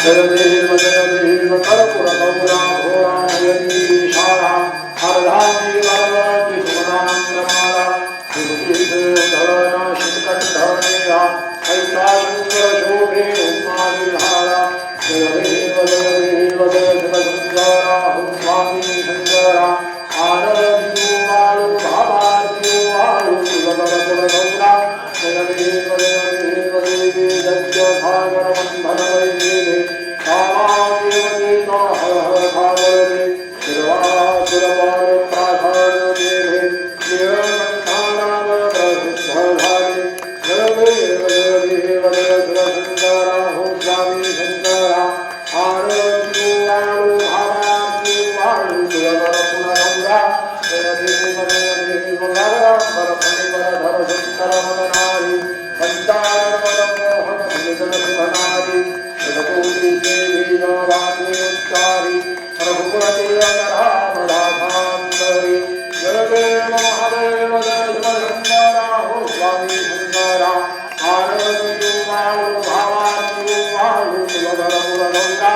जयदेव जयदेव कर्पूरगौरा घोरा नयनीशाला हरधामी वरवती सुमनान्द्रमाला शिवतीर्थधरण शिवकण्ठनेया ऐकाशङ्करशोभे उमाविहारा जयदेव जयदेव जय शिवशङ्करा स्वामी शङ्करा आनन्दीवाळु भावादिवाळु शिवकरपुरगौरा जयदेव जयदेव देवी यज्ञसागरबन्धनवैदेवे कामादेवते हर हर भागवते शिवासुरवायुप्राधान्यदेवे निरकण्ठानामप्रसिद्धधारे जयदेव जयदेव जय शिवशङ्करा स्वामी शङ्करा आनन्दीवाळु भावादिवाळु शिवकरपुरगौरा जयदेव जयदेव वरपरिवरधर शङ्करमदनारि पंचायतमोहनभुजनशुभनारि शिवपूजी देवी नवाग्निमुच्चारि रघुपतिरकरामराधान्तरि जयदेव महादेव जय शिवशङ्करा हो स्वामी शङ्करा आनन्दीवाळु भावादिवाळु शिवकरपुरगौरा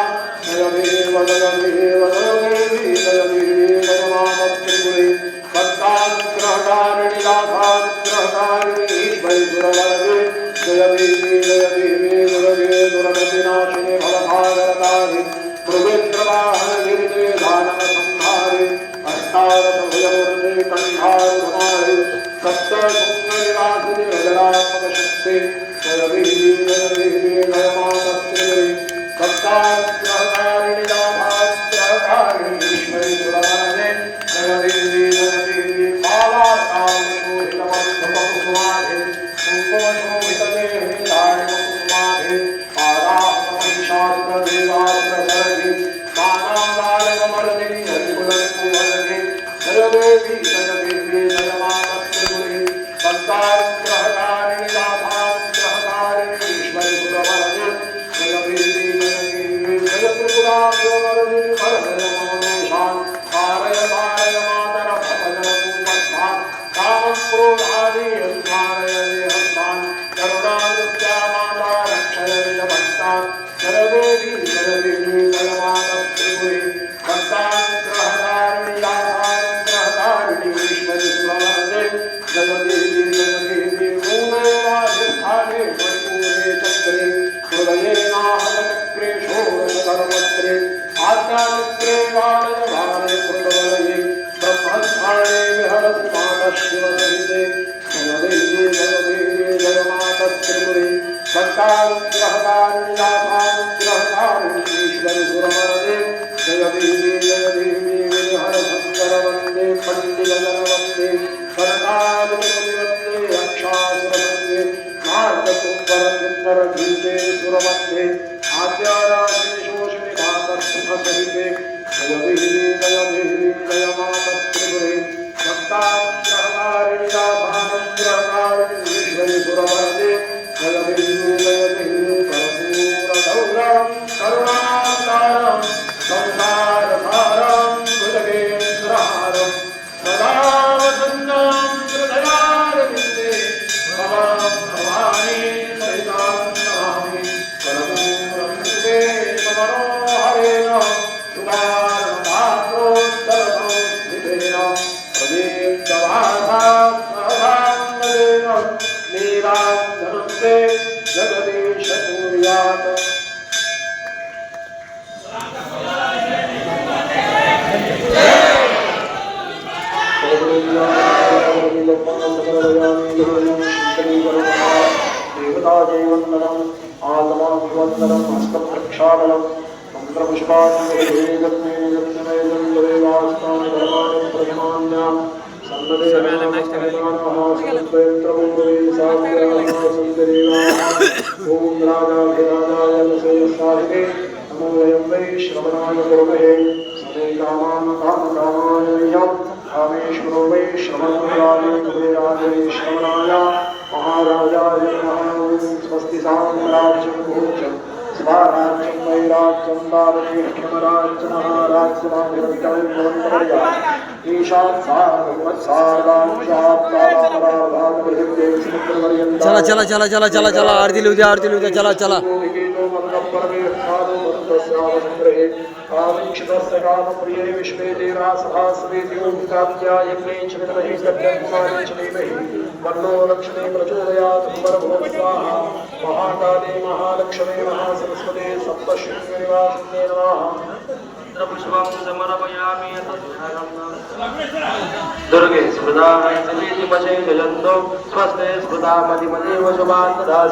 जयदेव जयदेव जयदेवी जयदेवी जय मातृगुणे भक्तानुग्रहकारिणि दासानुग्रहकारिणि ईश्वरि सुरवरदे जय देवी जय दुर्गतिनाशिनि भवभागरतारि मृगेन्द्रवाहन गिरिते दानवसंहारे अष्टादशभुजवरदे कण्ठारुधमारे सप्तशृङ्गनिवासिनि रजनात्मकशक्ते जय देवी जय मातस्त्रिवरे भक्तानुग्रहकारिणि दासानुग्रहकारिणि ईश्वरि सुरवरदे जय देवी बालाकालशोभितमन्धुमकुसुमाधे कुङ्कुमशोभितदेहनिलायकुसुमाधे पादात्महिषासुरदेवासुरसरगे कानागालकमर्दिनि हरिकुलकुवरगे जय देवी जय मातस्त्रिगुणे भक्तानुग्रहकारिणि दासानुग्रहकारिणि ईश्वरि सुरवरदे जय देवी जय त्रिपुरासुरवरदे वरदयमोनेशान् पारय पारय मातर भवजनकुम्भस्थान् कामक्रोधादि यस्मारय देहस्थान् करुणानित्या माता रक्षय निजभक्तान् जय देवी जय मातस्त्रिगुणे भक्तानुग्रहकारिणि दासानुग्रहकारिणि ईश्वरि सुरवरदे जय देवी मूलेवाधिष्ठाने परिपूर्णे चक्रे हृदये नाहचक्रे षोडशकर्मत्रे आज्ञाचक्रे वाणयभारे कृतवलये ब्रह्मस्थाने विहरति मातः शिवसहिते जय देवी जय मातस्त्रिगुणे भक्तानुग्रहकारिणि दासानुग्रहकारिणि ईश्वरि सुरवरदे जय देवी विहर शङ्कर वन्दे पण्डितजन वन्दे कर्णादिपति वन्दे अक्षासुरवन्दे मार्गकुम्भरकिन्नरभीते सुरवन्दे आद्याराशेषोषिणि भातस्सुखसहिते जय देवी जय मातस्त्रिगुणे भक्तानुग्रहकारिणि दासानुग्रहकारिणि ईश्वरि सुरवरदे जय देवी कर्पूरगौरं करुणावतारं संसारसारं भुजगेन्द्रहारं सदा वसन्तं हृदयारविन्दे भवां भवानी सहितां नमामि कर्पूरमुखे मनोहरेण सुधारणात्रोत्तरसंस्थितेन प्रदीप्तवासात्मभाङ्गलेन नीलाञ्जनस्ते जगदीशसूर्यात् देवताजैवन्दनम् आगमाभिवन्दनम् हस्तप्रक्षालनम् मन्त्रपुष्पाण्यवेदन्मेदन्मेदन्देवास्तानि धर्माणि प्रथमान्याम् ॐ राजाधिराजाय विषयसाहिते नमो वयं वै श्रवणाय कुर्महे समे कामान् कामकामाय यम् कामेश्वरो वै श्रवणमुरारे कुबेराय श्रवणाय महाराजाय नमः स्वस्ति साम्राज्यं भोज्यं स्वाराज्यं वैराज्यं दारकेष्ठमराज्यमः राज्यमाभिवृत्तमन्त्रया ईशान् चला चला चला चला चला चला आरती लिहू द्या चला चला तस्यावसुन्द्रहे कामेक्षितस्य कामप्रिये विश्वे देवा सभासवे देवोऽभिकाम्या यज्ञे च विद्महे कन्याकुमारी च धीमहि तन्नो लक्ष्मी प्रचोदयात् वरभो स्वाहा महाकाले महालक्ष्मी महासरस्वती सप्तशृङ्गनिवासिने नमः पुष्पं समर्पयामि दुर्गे स्मृता जयन्तो स्वस्ते स्मृता मतिमदेव शुभान् ददासि